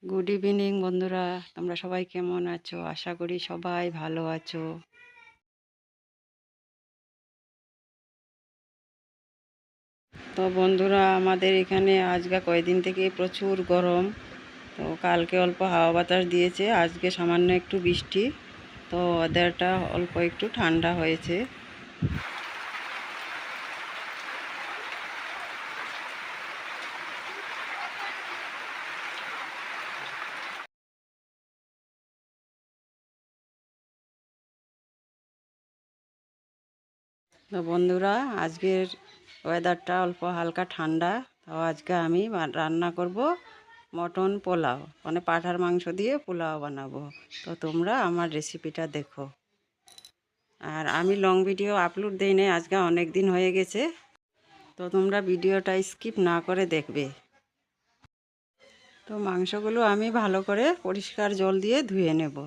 Good evening বন্ধুরা, তোমরা সবাই কেমন আছো? আশা করি সবাই ভালো আছো। তো বন্ধুরা, আমাদের এখানে আজকে কয়েকদিন থেকে প্রচুর গরম। তো কালকে অল্প হাওয়া বাতাস দিয়েছে, আজকে সামান্য একটু বৃষ্টি। তো ওয়েদারটা অল্প একটু ঠান্ডা হয়েছে। তো বন্ধুরা, আজকের ওয়েদারটা অল্প হালকা ঠান্ডা। তো আজকে আমি রান্না করব মটন পোলাও, মানে পাঁঠার মাংস দিয়ে পোলাও বানাবো। তো তোমরা আমার রেসিপিটা দেখো। আর আমি লং ভিডিও আপলোড দিই নাই, আজকে অনেক দিন হয়ে গেছে। তো তোমরা ভিডিওটা স্কিপ না করে দেখবে। তো মাংসগুলো আমি ভালো করে পরিষ্কার জল দিয়ে ধুয়ে নেব।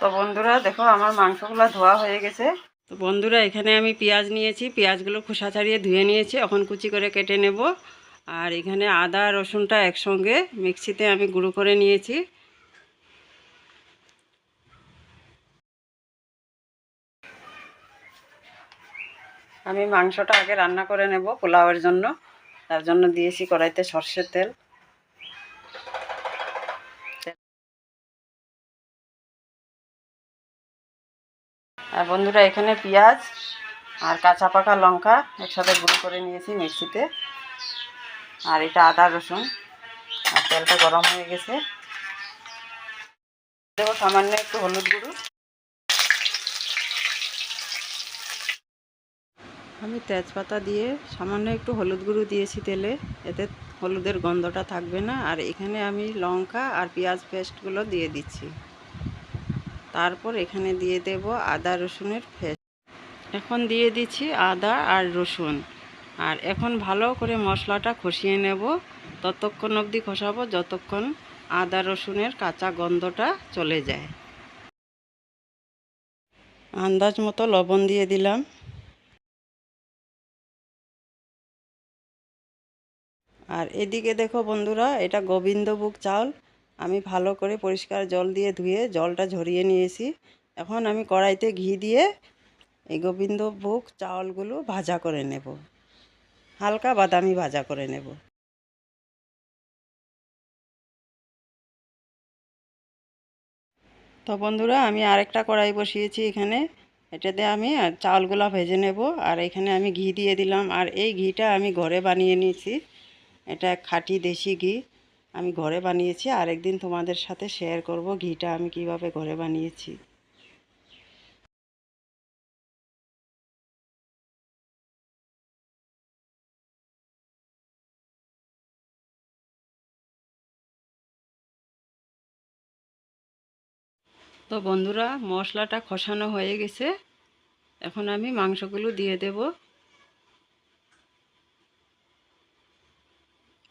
তো বন্ধুরা দেখো, আমার মাংসগুলো ধোয়া হয়ে গেছে। তো বন্ধুরা, এখানে আমি পেঁয়াজ নিয়েছি, পেঁয়াজগুলো খোসা ছাড়িয়ে ধুয়ে নিয়েছি, এখন কুচি করে কেটে নেব। আর এখানে আদা রসুনটা একসঙ্গে মিক্সিতে আমি গুঁড়ো করে নিয়েছি। আমি মাংসটা আগে রান্না করে নেব পোলাওয়ের জন্য। তার জন্য দিয়েছি কড়াইতে সরষের তেল। আর বন্ধুরা, এখানে পেঁয়াজ আর কাঁচা পাকা লঙ্কা একসাথে গুঁড়ো করে নিয়েছি মিক্সিতে। আর এটা আদা রসুন। আর তেলটা গরম হয়ে গেছে, দেবো সামান্য একটু হলুদ গুঁড়ো। আমি তেজপাতা দিয়ে সামান্য একটু হলুদ গুঁড়ো দিয়েছি তেলে, এতে হলুদের গন্ধটা থাকবে না। আর এখানে আমি লঙ্কা আর পেঁয়াজ পেস্টগুলো দিয়ে দিচ্ছি। তারপর এখানে দিয়ে দেব আদা রসুনের পেস্ট। এখন দিয়ে দিচ্ছি আদা আর রসুন। আর এখন ভালো করে মশলাটা কষিয়ে নেব। ততক্ষণ অবধি কষাবো যতক্ষণ আদা রসুনের কাঁচা গন্ধটা চলে যায়। আন্দাজ মতো লবণ দিয়ে দিলাম। আর এদিকে দেখো বন্ধুরা, এটা গোবিন্দভোগ চাল। আমি ভালো করে পরিষ্কার জল দিয়ে ধুয়ে জলটা ঝরিয়ে নিয়েছি। এখন আমি কড়াইতে ঘি দিয়ে এই গোবিন্দভোগ চাউলগুলো ভাজা করে নেব, হালকা বাদামি ভাজা করে নেব। তো বন্ধুরা, আমি আরেকটা কড়াই বসিয়েছি এখানে। এটাতে আমি চাউলগুলো ভেজে নেব। আর এখানে আমি ঘি দিয়ে দিলাম। আর এই ঘিটা আমি ঘরে বানিয়ে নিয়েছি। এটা খাঁটি দেশি ঘি, আমি ঘরে বানিয়েছি। আরেকদিন তোমাদের সাথে শেয়ার করব ঘিটা আমি কিভাবে ঘরে বানিয়েছি। তো বন্ধুরা, মশলাটা কষানো হয়ে গেছে। এখন আমি মাংসগুলো দিয়ে দেব।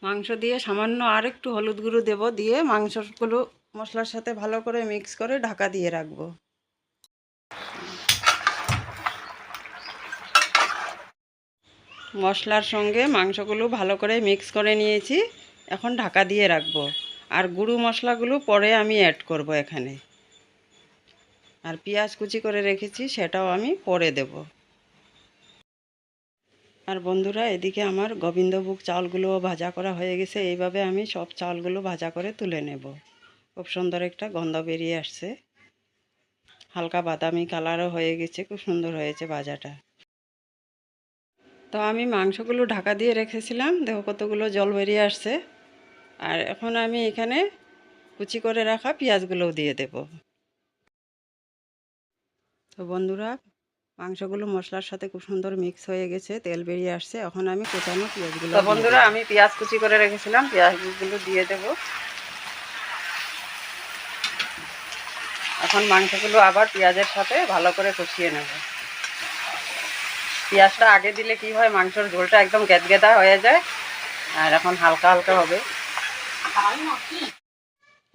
মাংস দিয়ে সামান্য আর একটু হলুদ গুঁড়ো দেব, দিয়ে মাংসগুলো মশলার সাথে ভালো করে মিক্স করে ঢাকা দিয়ে রাখবো। মশলার সঙ্গে মাংসগুলো ভালো করে মিক্স করে নিয়েছি। এখন ঢাকা দিয়ে রাখবো। আর গুঁড়ো মশলাগুলো পরে আমি অ্যাড করব এখানে। আর পেঁয়াজ কুচি করে রেখেছি, সেটাও আমি পরে দেব। আর বন্ধুরা, এদিকে আমার গোবিন্দভোগ চাউলগুলোও ভাজা করা হয়ে গেছে। এইভাবে আমি সব চাউলগুলো ভাজা করে তুলে নেব। খুব সুন্দর একটা গন্ধ বেরিয়ে আসছে, হালকা বাদামি কালারও হয়ে গেছে, খুব সুন্দর হয়েছে ভাজাটা। তো আমি মাংসগুলো ঢাকা দিয়ে রেখেছিলাম, দেখো কতগুলো জল বেরিয়ে আসছে। আর এখন আমি এখানে কুচি করে রাখা পেঁয়াজগুলোও দিয়ে দেব। তো বন্ধুরা, মাংসগুলো মশলার সাথে খুব সুন্দর মিক্স হয়ে গেছে, তেল বেরিয়ে আসছে। এখন আমি কোচানো পেঁয়াজগুলো, তো বন্ধুরা আমি পেঁয়াজ কুচি করে রেখেছিলাম, পেঁয়াজগুলো দিয়ে দেব। এখন মাংসগুলো আবার পেঁয়াজের সাথে ভালো করে কষিয়ে নেব। পেঁয়াজটা আগে দিলে কি হয়, মাংসের ঝোলটা একদম গেদগেদা হয়ে যায়। আর এখন হালকা হালকা হবে।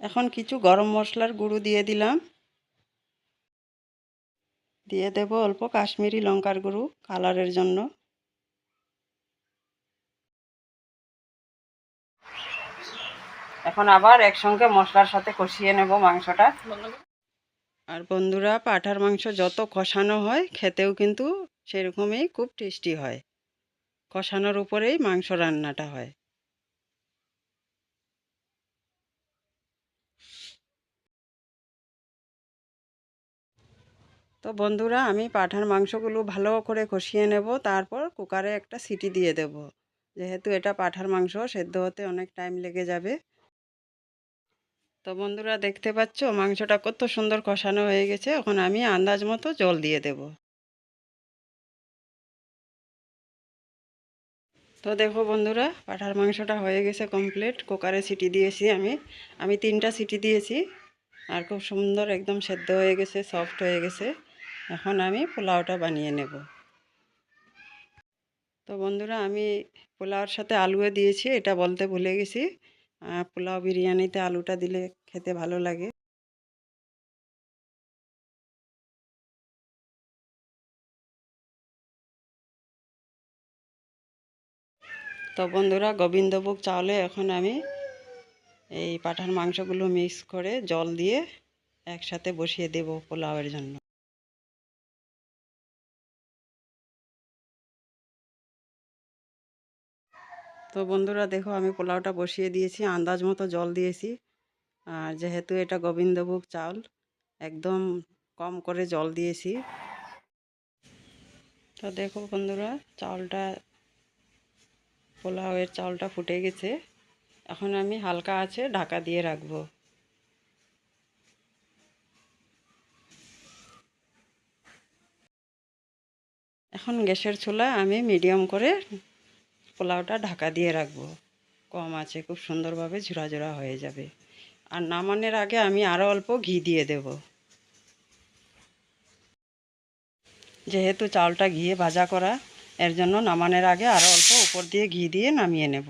এখন কিছু গরম মশলার গুঁড়ো দিয়ে দিলাম। দিয়ে দেব অল্প কাশ্মীরি লঙ্কার গুঁড়ো কালারের জন্য। এখন আবার একসঙ্গে মশলার সাথে কষিয়ে নেব মাংসটা। আর বন্ধুরা, পাঁঠার মাংস যত কষানো হয় খেতেও কিন্তু সেরকমই খুব টেস্টি হয়। কষানোর উপরেই মাংস রান্নাটা হয়। তো বন্ধুরা, আমি পাঁঠার মাংসগুলো ভালো করে কষিয়ে নেব, তারপর কুকারে একটা সিটি দিয়ে দেব। যেহেতু এটা পাঁঠার মাংস, সেদ্ধ হতে অনেক টাইম লেগে যাবে। তো বন্ধুরা, দেখতে পাচ্ছ মাংসটা কত সুন্দর কষানো হয়ে গেছে। এখন আমি আন্দাজ মতো জল দিয়ে দেব। তো দেখো বন্ধুরা, পাঁঠার মাংসটা হয়ে গেছে কমপ্লিট। কুকারে সিটি দিয়েছি আমি 3টা সিটি দিয়েছি। আর খুব সুন্দর একদম সেদ্ধ হয়ে গেছে, সফট হয়ে গেছে। এখন আমি পোলাওটা বানিয়ে নেব। তো বন্ধুরা, আমি পোলাওর সাথে আলুও দিয়েছি, এটা বলতে ভুলে গেছি। পোলাও বিরিয়ানিতে আলুটা দিলে খেতে ভালো লাগে। তো বন্ধুরা, গোবিন্দভোগ চাউলে এখন আমি এই পাঁঠার মাংসগুলো মিক্স করে জল দিয়ে একসাথে বসিয়ে দেব পোলাওয়ের জন্য। তো বন্ধুরা দেখো, আমি পোলাওটা বসিয়ে দিয়েছি, আন্দাজ মতো জল দিয়েছি। আর যেহেতু এটা গোবিন্দভোগ চাউল, একদম কম করে জল দিয়েছি। তো দেখো বন্ধুরা, পোলাওয়ের চাউলটা ফুটে গেছে। এখন আমি হালকা আঁচে ঢাকা দিয়ে রাখবো। এখন গ্যাসের চুলা আমি মিডিয়াম করে পোলাওটা ঢাকা দিয়ে রাখবো। কম আঁচে খুব সুন্দরভাবে ঝুরা ঝুরা হয়ে যাবে। আর নামানোর আগে আমি আরও অল্প ঘি দিয়ে দেব। যেহেতু চাউলটা ঘিয়ে ভাজা করা, এর জন্য নামানোর আগে আরও অল্প উপর দিয়ে ঘি দিয়ে নামিয়ে নেব।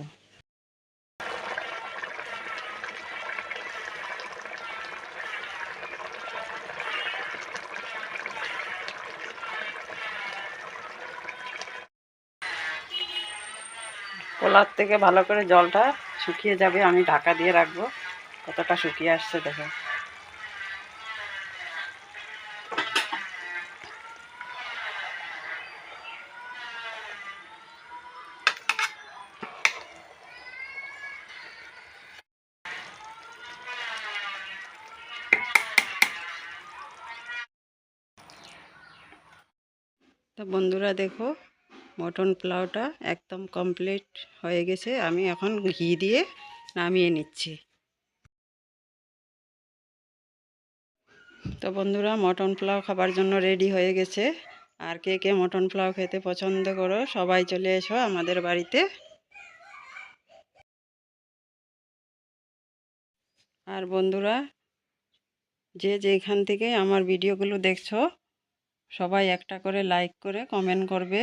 পোলার থেকে ভালো করে জলটা শুকিয়ে যাবে, আমি ঢাকা দিয়ে রাখবো। কতটা শুকিয়ে আসছে দেখো। তো বন্ধুরা দেখো, মটন পোলাওটা একদম কমপ্লিট হয়ে গেছে। আমি এখন ঘি দিয়ে নামিয়ে নিচ্ছি। তো বন্ধুরা, মটন পোলাও খাবার জন্য রেডি হয়ে গেছে। আর কে কে মটন পোলাও খেতে পছন্দ করো, সবাই চলে এসো আমাদের বাড়িতে। আর বন্ধুরা, যে যেখান থেকে আমার ভিডিওগুলো দেখছো, সবাই একটা করে লাইক করে কমেন্ট করবে।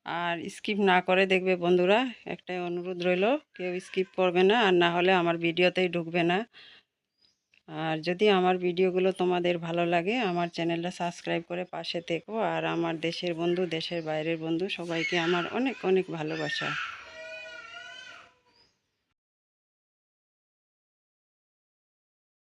আর স্কিপ না করে দেখবে বন্ধুরা, একটাই অনুরোধ রইল, কেউ স্কিপ করবে না, আর না হলে আমার ভিডিওতেই ঢুকবে না। আর যদি আমার ভিডিওগুলো তোমাদের ভালো লাগে, আমার চ্যানেলটা সাবস্ক্রাইব করে পাশে থেকো। আর আমার দেশের বন্ধু, দেশের বাইরের বন্ধু, সবাইকে আমার অনেক অনেক ভালোবাসা।